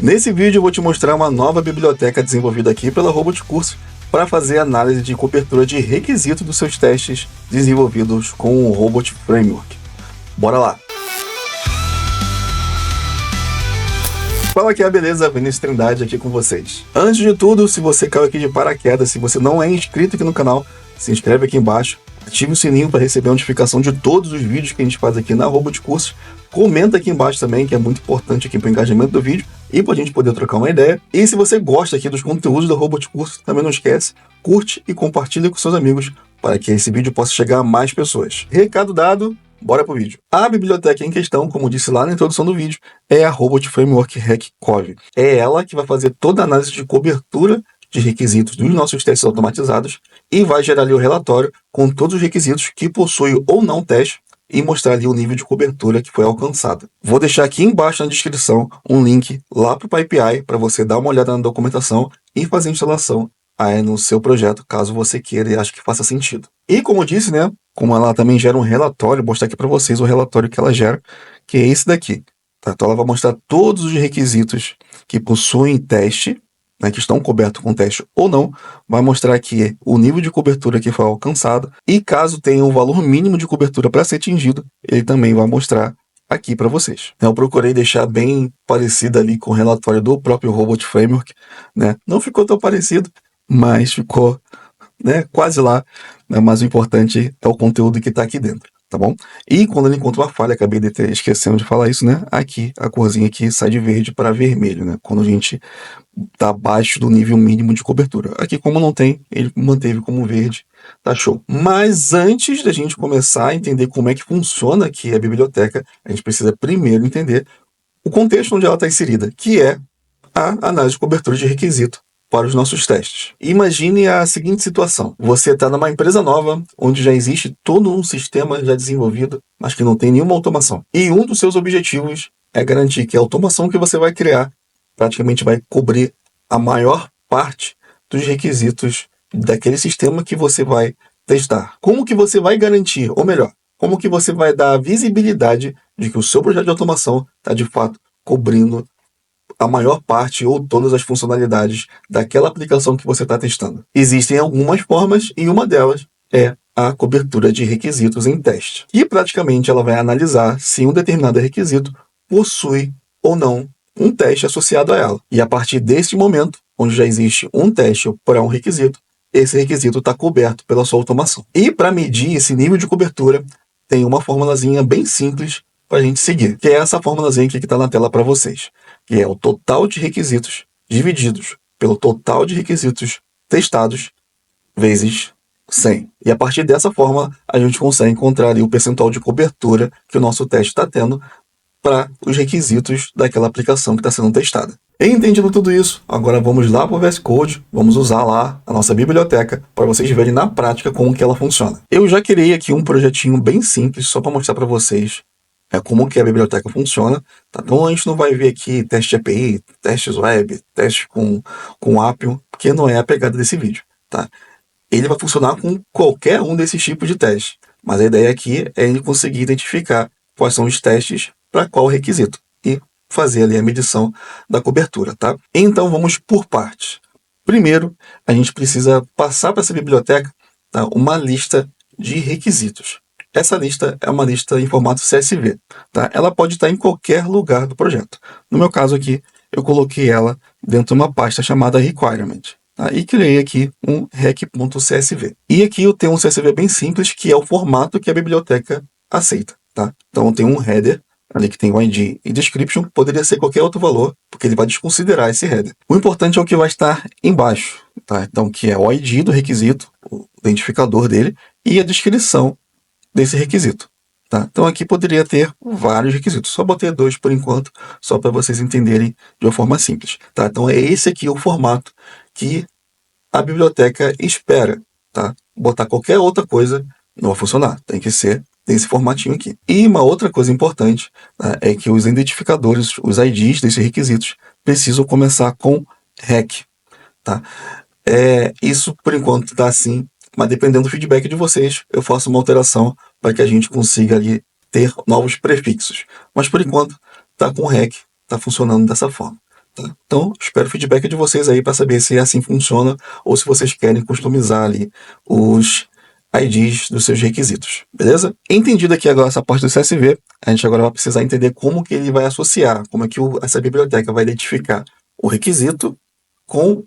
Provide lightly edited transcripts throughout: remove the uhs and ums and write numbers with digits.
Nesse vídeo eu vou te mostrar uma nova biblioteca desenvolvida aqui pela Robot Cursos para fazer análise de cobertura de requisitos dos seus testes desenvolvidos com o Robot Framework. Bora lá! Fala aqui, beleza? Vinícius Trindade aqui com vocês. Antes de tudo, se você caiu aqui de paraquedas, se você não é inscrito aqui no canal, se inscreve aqui embaixo, ative o sininho para receber a notificação de todos os vídeos que a gente faz aqui na Robot Cursos. Comenta aqui embaixo também, que é muito importante aqui para o engajamento do vídeo e para a gente poder trocar uma ideia. E se você gosta aqui dos conteúdos da Robot Cursos, também não esquece, curte e compartilha com seus amigos para que esse vídeo possa chegar a mais pessoas. Recado dado, bora pro vídeo. A biblioteca em questão, como disse lá na introdução do vídeo, é a Robot Framework HackCov. É ela que vai fazer toda a análise de cobertura de requisitos dos nossos testes automatizados e vai gerar ali o relatório com todos os requisitos que possui ou não teste e mostrar ali o nível de cobertura que foi alcançado. Vou deixar aqui embaixo na descrição um link lá para o PyPI para você dar uma olhada na documentação e fazer a instalação aí no seu projeto, caso você queira e ache que faça sentido. E como eu disse, né, como ela também gera um relatório, vou mostrar aqui para vocês o relatório que ela gera, que é esse daqui. Tá? Então ela vai mostrar todos os requisitos que possuem teste, né, que estão cobertos com teste ou não, vai mostrar aqui o nível de cobertura que foi alcançado e caso tenha um valor mínimo de cobertura para ser atingido, ele também vai mostrar aqui para vocês. Eu procurei deixar bem parecido ali com o relatório do próprio Robot Framework, né? Não ficou tão parecido, mas ficou, né, quase lá, né? Mas o importante é o conteúdo que está aqui dentro. Tá bom? E quando ele encontra uma falha, acabei de ter esquecendo de falar isso, né? Aqui, a corzinha aqui sai de verde para vermelho, né? Quando a gente tá abaixo do nível mínimo de cobertura. Aqui, como não tem, ele manteve como verde, tá show. Mas antes da gente começar a entender como é que funciona aqui a biblioteca, a gente precisa primeiro entender o contexto onde ela está inserida, que é a análise de cobertura de requisito para os nossos testes. Imagine a seguinte situação. Você está numa empresa nova, onde já existe todo um sistema já desenvolvido, mas que não tem nenhuma automação. E um dos seus objetivos é garantir que a automação que você vai criar praticamente vai cobrir a maior parte dos requisitos daquele sistema que você vai testar. Como que você vai garantir, ou melhor, como que você vai dar a visibilidade de que o seu projeto de automação está de fato cobrindo a maior parte ou todas as funcionalidades daquela aplicação que você está testando. Existem algumas formas e uma delas é a cobertura de requisitos em teste. E praticamente ela vai analisar se um determinado requisito possui ou não um teste associado a ela. E a partir desse momento, onde já existe um teste para um requisito, esse requisito está coberto pela sua automação. E para medir esse nível de cobertura, tem uma formulazinha bem simples para a gente seguir, que é essa formulazinha aqui que está na tela para vocês, que é o total de requisitos divididos pelo total de requisitos testados vezes 100. E a partir dessa forma, a gente consegue encontrar ali o percentual de cobertura que o nosso teste está tendo para os requisitos daquela aplicação que está sendo testada. Entendido tudo isso, agora vamos lá para o VS Code, vamos usar lá a nossa biblioteca para vocês verem na prática como que ela funciona. Eu já criei aqui um projetinho bem simples, só para mostrar para vocês como que a biblioteca funciona. Tá? Então a gente não vai ver aqui teste API, testes web, testes com Appium, porque não é a pegada desse vídeo. Tá? Ele vai funcionar com qualquer um desses tipos de teste, mas a ideia aqui é ele conseguir identificar quais são os testes para qual requisito e fazer ali a medição da cobertura. Tá? Então vamos por partes. Primeiro, a gente precisa passar para essa biblioteca, tá, uma lista de requisitos. Essa lista é uma lista em formato CSV. Tá? Ela pode estar em qualquer lugar do projeto. No meu caso aqui, eu coloquei ela dentro de uma pasta chamada Requirement. Tá? E criei aqui um rec.csv. E aqui eu tenho um CSV bem simples, que é o formato que a biblioteca aceita. Tá? Então tem um header, ali que tem o ID e description, poderia ser qualquer outro valor, porque ele vai desconsiderar esse header. O importante é o que vai estar embaixo. Tá? Então, que é o ID do requisito, o identificador dele, e a descrição desse requisito. Tá? Então aqui poderia ter vários requisitos. Só botei 2 por enquanto, só para vocês entenderem de uma forma simples. Tá? Então é esse aqui o formato que a biblioteca espera. Tá? Botar qualquer outra coisa não vai funcionar. Tem que ser desse formatinho aqui. E uma outra coisa importante, tá, é que os identificadores, os IDs desses requisitos, precisam começar com REC. Tá? Isso por enquanto está assim, mas dependendo do feedback de vocês, eu faço uma alteração para que a gente consiga ali ter novos prefixos. Mas por enquanto está com REC, está funcionando dessa forma. Tá? Então, espero o feedback de vocês aí para saber se assim funciona ou se vocês querem customizar ali os IDs dos seus requisitos, beleza? Entendido aqui agora essa parte do CSV, a gente agora vai precisar entender como que ele vai associar, como é que essa biblioteca vai identificar o requisito com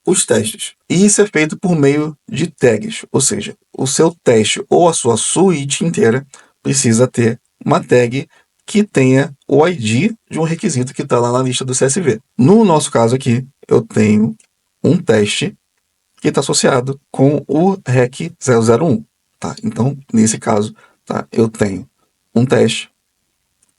os testes. E isso é feito por meio de tags, ou seja, o seu teste ou a sua suíte inteira precisa ter uma tag que tenha o ID de um requisito que está lá na lista do CSV. No nosso caso aqui, eu tenho um teste que está associado com o REC 001. Tá? Então, nesse caso, tá, eu tenho um teste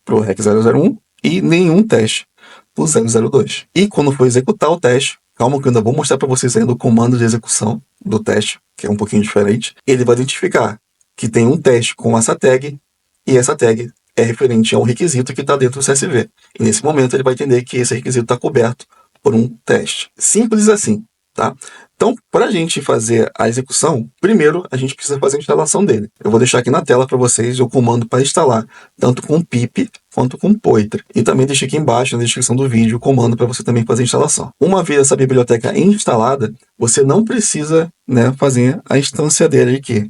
para o REC 001 e nenhum teste para o 002. E quando for executar o teste, calma que eu ainda vou mostrar para vocês ainda o comando de execução do teste, que é um pouquinho diferente, ele vai identificar que tem um teste com essa tag e essa tag é referente a um requisito que está dentro do CSV. E nesse momento ele vai entender que esse requisito está coberto por um teste. Simples assim, tá? Então, para a gente fazer a execução, primeiro a gente precisa fazer a instalação dele. Eu vou deixar aqui na tela para vocês o comando para instalar, tanto com pip quanto com pointer. E também deixei aqui embaixo na descrição do vídeo o comando para você também fazer a instalação. Uma vez essa biblioteca instalada, você não precisa, né, fazer a instância dele aqui,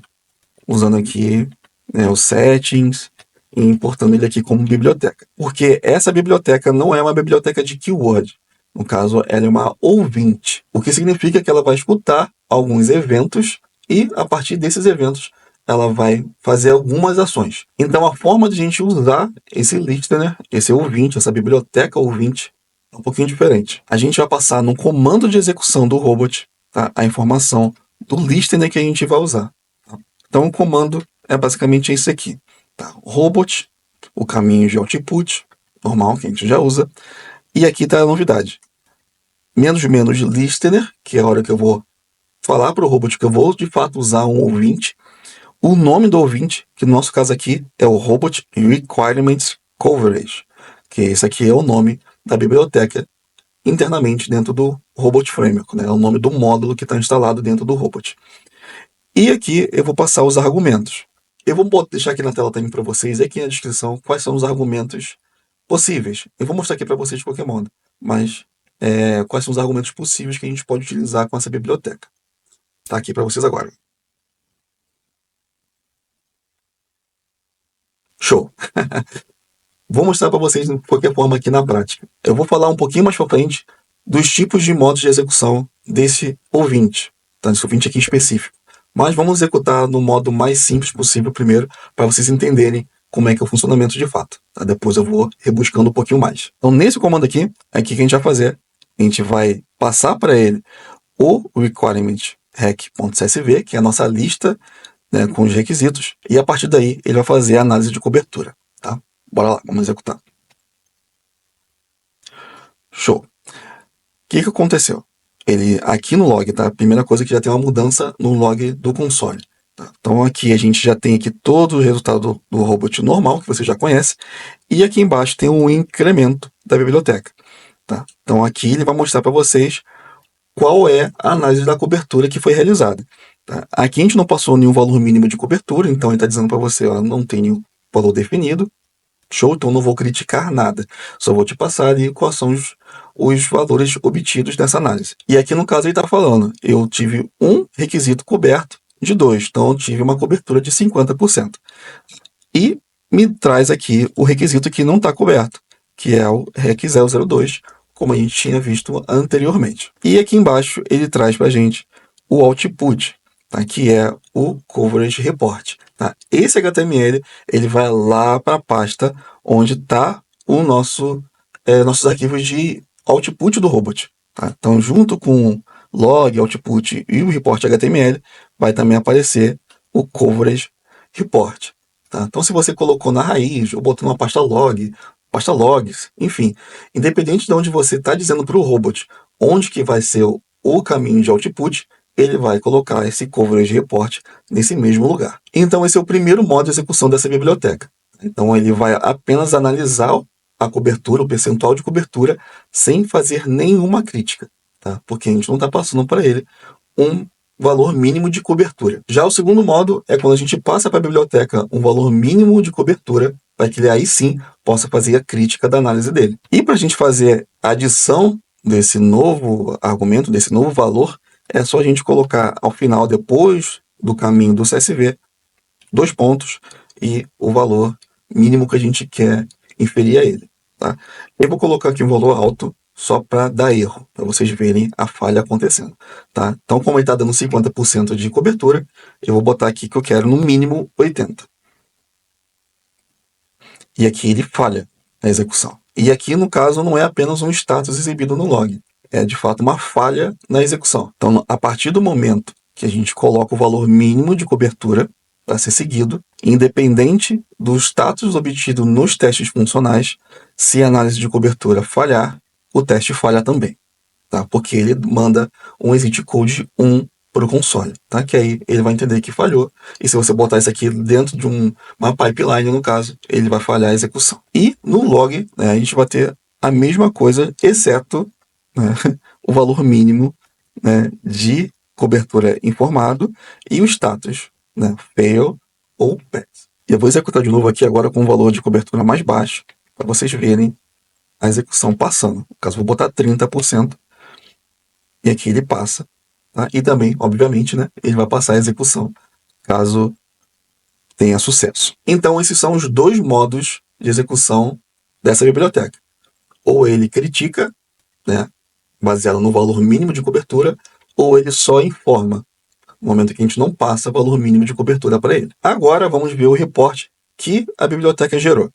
usando aqui, né, os settings, e importando ele aqui como biblioteca. Porque essa biblioteca não é uma biblioteca de keyword. No caso, ela é uma ouvinte, o que significa que ela vai escutar alguns eventos e, a partir desses eventos, ela vai fazer algumas ações. Então, a forma de a gente usar esse listener, esse ouvinte, essa biblioteca ouvinte, é um pouquinho diferente. A gente vai passar no comando de execução do robot, tá, a informação do listener que a gente vai usar. Tá? Então, o comando é basicamente esse aqui. Tá? Robot, o caminho de output, normal, que a gente já usa. E aqui está a novidade. Menos listener, que é a hora que eu vou falar para o robot que eu vou de fato usar um ouvinte. O nome do ouvinte, que no nosso caso aqui é o Robot Requirements Coverage, que esse aqui é o nome da biblioteca internamente dentro do Robot Framework, né? É o nome do módulo que está instalado dentro do robot. E aqui eu vou passar os argumentos. Eu vou deixar aqui na tela também para vocês, aqui na descrição, quais são os argumentos possíveis. Eu vou mostrar aqui para vocês de qualquer modo, mas quais são os argumentos possíveis que a gente pode utilizar com essa biblioteca. Tá aqui para vocês agora. Show! Vou mostrar para vocês de qualquer forma aqui na prática. Eu vou falar um pouquinho mais para frente dos tipos de modos de execução desse ouvinte, tá? Esse ouvinte aqui específico. Mas vamos executar no modo mais simples possível primeiro, para vocês entenderem como é que é o funcionamento de fato. Tá? Depois eu vou rebuscando um pouquinho mais. Então, nesse comando aqui, é aqui que a gente vai fazer. A gente vai passar para ele o requirement rec.csv, que é a nossa lista, né, com os requisitos, e a partir daí ele vai fazer a análise de cobertura. Tá? Bora lá, vamos executar. Show. O que aconteceu? Ele, aqui no log, tá? A primeira coisa é que já tem uma mudança no log do console. Tá? Então aqui a gente já tem aqui todo o resultado do robot normal, que você já conhece, e aqui embaixo tem um incremento da biblioteca. Tá? Então aqui ele vai mostrar para vocês qual é a análise da cobertura que foi realizada. Tá? Aqui a gente não passou nenhum valor mínimo de cobertura, então ele está dizendo para você, ó, não tem nenhum valor definido. Show, então não vou criticar nada, só vou te passar ali quais são os valores obtidos dessa análise. E aqui no caso ele está falando, eu tive um requisito coberto de 2, então eu tive uma cobertura de 50%. E me traz aqui o requisito que não está coberto, que é o REC 002, como a gente tinha visto anteriormente. E aqui embaixo ele traz para a gente o output, tá? Que é o Coverage Report. Tá? Esse HTML ele vai lá para a pasta onde está o nossos arquivos de output do robot. Tá? Então, junto com log, output e o report HTML, vai também aparecer o Coverage Report. Tá? Então, se você colocou na raiz ou botou numa pasta log, pasta logs, enfim, independente de onde você está dizendo para o robot onde que vai ser o caminho de output, ele vai colocar esse Coverage Report nesse mesmo lugar. Então, esse é o primeiro modo de execução dessa biblioteca. Então, ele vai apenas analisar a cobertura, o percentual de cobertura, sem fazer nenhuma crítica, tá? Porque a gente não está passando para ele um valor mínimo de cobertura. Já o segundo modo é quando a gente passa para a biblioteca um valor mínimo de cobertura, para que ele aí sim possa fazer a crítica da análise dele. E para a gente fazer a adição desse novo argumento, desse novo valor, é só a gente colocar ao final, depois do caminho do CSV, 2 pontos e o valor mínimo que a gente quer inferir a ele. Tá? Eu vou colocar aqui um valor alto só para dar erro, para vocês verem a falha acontecendo. Tá? Então, como ele está dando 50% de cobertura, eu vou botar aqui que eu quero no mínimo 80%. E aqui ele falha na execução. E aqui, no caso, não é apenas um status exibido no log. É, de fato, uma falha na execução. Então, a partir do momento que a gente coloca o valor mínimo de cobertura para ser seguido, independente do status obtido nos testes funcionais, se a análise de cobertura falhar, o teste falha também. Tá? Porque ele manda um exit code 1 para o console, tá? Que aí ele vai entender que falhou, e se você botar isso aqui dentro de uma pipeline, no caso, ele vai falhar a execução. E no log, né, a gente vai ter a mesma coisa, exceto, né, o valor mínimo, né, de cobertura informado e o status, né, fail ou pass. E eu vou executar de novo aqui agora com o valor de cobertura mais baixo, para vocês verem a execução passando. No caso, vou botar 30%, e aqui ele passa. Tá? E também, obviamente, né, ele vai passar a execução, caso tenha sucesso. Então, esses são os 2 modos de execução dessa biblioteca. Ou ele critica, né, baseado no valor mínimo de cobertura, ou ele só informa, no momento que a gente não passa valor mínimo de cobertura para ele. Agora, vamos ver o reporte que a biblioteca gerou.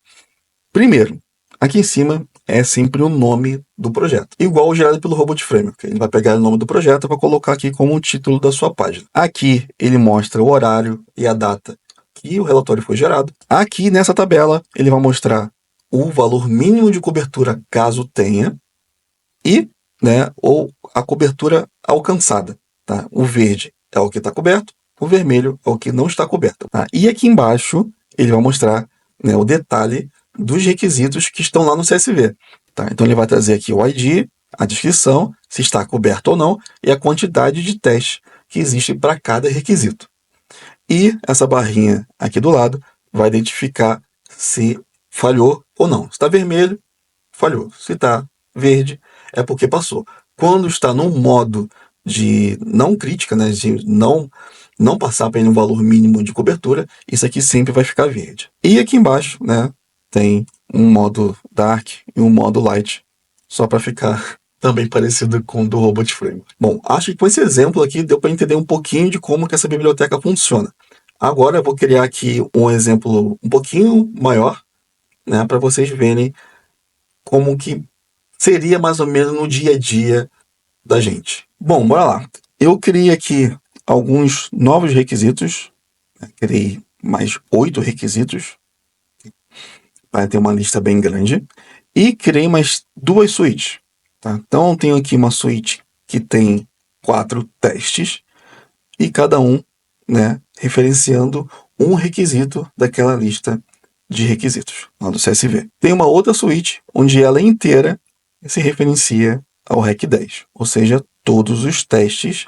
Primeiro, aqui em cima é sempre o nome do projeto, igual o gerado pelo Robot Framework. Ele vai pegar o nome do projeto e vai colocar aqui como o título da sua página. Aqui ele mostra o horário e a data que o relatório foi gerado. Aqui nessa tabela ele vai mostrar o valor mínimo de cobertura, caso tenha, e, né, ou a cobertura alcançada. Tá? O verde é o que está coberto, o vermelho é o que não está coberto. Tá? E aqui embaixo ele vai mostrar, né, o detalhe dos requisitos que estão lá no CSV. Tá? Então ele vai trazer aqui o ID, a descrição, se está coberto ou não, e a quantidade de testes que existe para cada requisito. E essa barrinha aqui do lado vai identificar se falhou ou não. Se está vermelho, falhou. Se está verde, é porque passou. Quando está no modo de não crítica, né, de não passar para ele um valor mínimo de cobertura, isso aqui sempre vai ficar verde. E aqui embaixo, né, tem um modo Dark e um modo Light, só para ficar também parecido com o do Robot Framework. Bom, acho que com esse exemplo aqui deu para entender um pouquinho de como que essa biblioteca funciona. Agora eu vou criar aqui um exemplo um pouquinho maior, né, para vocês verem como que seria mais ou menos no dia a dia da gente. Bom, bora lá. Eu criei aqui alguns novos requisitos, né, criei mais 8 requisitos, vai ter uma lista bem grande, e criei mais 2 suítes. Tá? Então, eu tenho aqui uma suíte que tem 4 testes, e cada um, né, referenciando um requisito daquela lista de requisitos, lá do CSV. Tem uma outra suíte, onde ela inteira se referencia ao REC 10, ou seja, todos os testes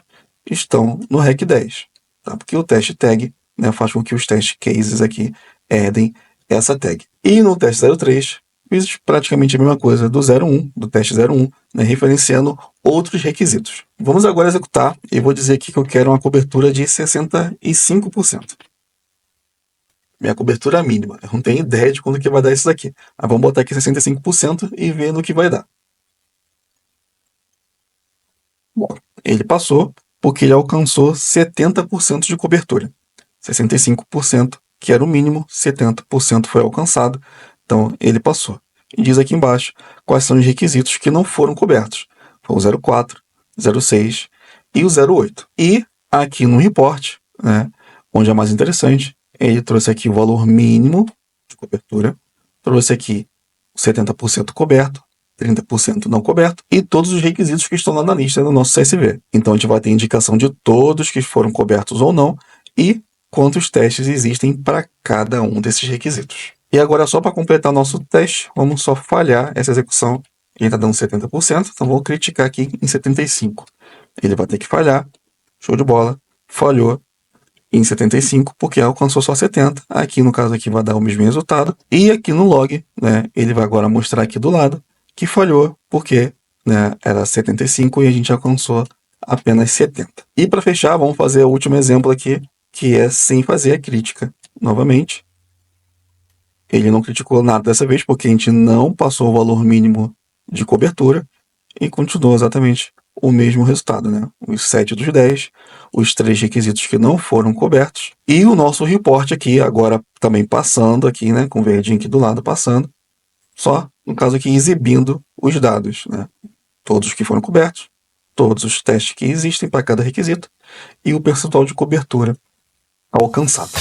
estão no REC 10, tá? Porque o teste tag, né, faz com que os test cases aqui herdem essa tag. E no teste 03, fiz praticamente a mesma coisa do 01, do teste 01, né, referenciando outros requisitos. Vamos agora executar, e vou dizer aqui que eu quero uma cobertura de 65%. Minha cobertura mínima. Eu não tenho ideia de quando que vai dar isso daqui. Mas vamos botar aqui 65% e ver no que vai dar. Bom, ele passou porque ele alcançou 70% de cobertura. 65%, que era o mínimo, 70% foi alcançado. Então, ele passou. E diz aqui embaixo quais são os requisitos que não foram cobertos. Foi o 04, 06 e o 08. E aqui no report, né, onde é mais interessante, ele trouxe aqui o valor mínimo de cobertura, trouxe aqui 70% coberto, 30% não coberto, e todos os requisitos que estão lá na lista do nosso CSV. Então, a gente vai ter indicação de todos que foram cobertos ou não, e quantos testes existem para cada um desses requisitos. E agora, só para completar nosso teste, vamos só falhar essa execução. Ele está dando 70%, então vou criticar aqui em 75%. Ele vai ter que falhar, show de bola, falhou em 75%, porque alcançou só 70%. Aqui, no caso aqui, vai dar o mesmo resultado. E aqui no log, né, ele vai agora mostrar aqui do lado que falhou, porque né, era 75 e a gente alcançou apenas 70. E para fechar, vamos fazer o último exemplo aqui, que é sem fazer a crítica. Novamente, ele não criticou nada dessa vez, porque a gente não passou o valor mínimo de cobertura e continuou exatamente o mesmo resultado, né? Os 7 dos 10, os 3 requisitos que não foram cobertos, e o nosso report aqui, agora também passando aqui, né? Com o verdinho aqui do lado passando, só, no caso aqui, exibindo os dados, né? Todos que foram cobertos, todos os testes que existem para cada requisito, e o percentual de cobertura alcançado.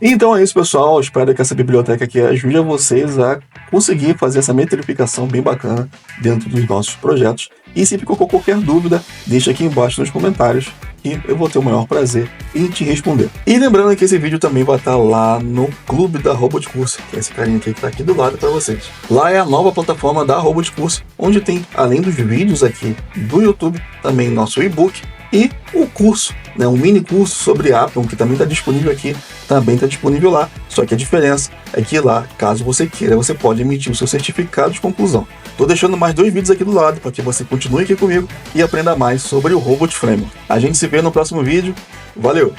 Então é isso, pessoal. Espero que essa biblioteca aqui ajude a vocês a conseguir fazer essa metrificação bem bacana dentro dos nossos projetos. E se ficou com qualquer dúvida, deixa aqui embaixo nos comentários e eu vou ter o maior prazer em te responder. E lembrando que esse vídeo também vai estar lá no Clube da Robot Curso, que é esse carinha aqui que está aqui do lado para vocês. Lá é a nova plataforma da Robot Curso, onde tem, além dos vídeos aqui do YouTube, também nosso e-book e o curso, né, um mini curso sobre Appium, que também está disponível aqui, também está disponível lá. Só que a diferença é que lá, caso você queira, você pode emitir o seu certificado de conclusão. Estou deixando mais 2 vídeos aqui do lado para que você continue aqui comigo e aprenda mais sobre o Robot Framework. A gente se vê no próximo vídeo. Valeu!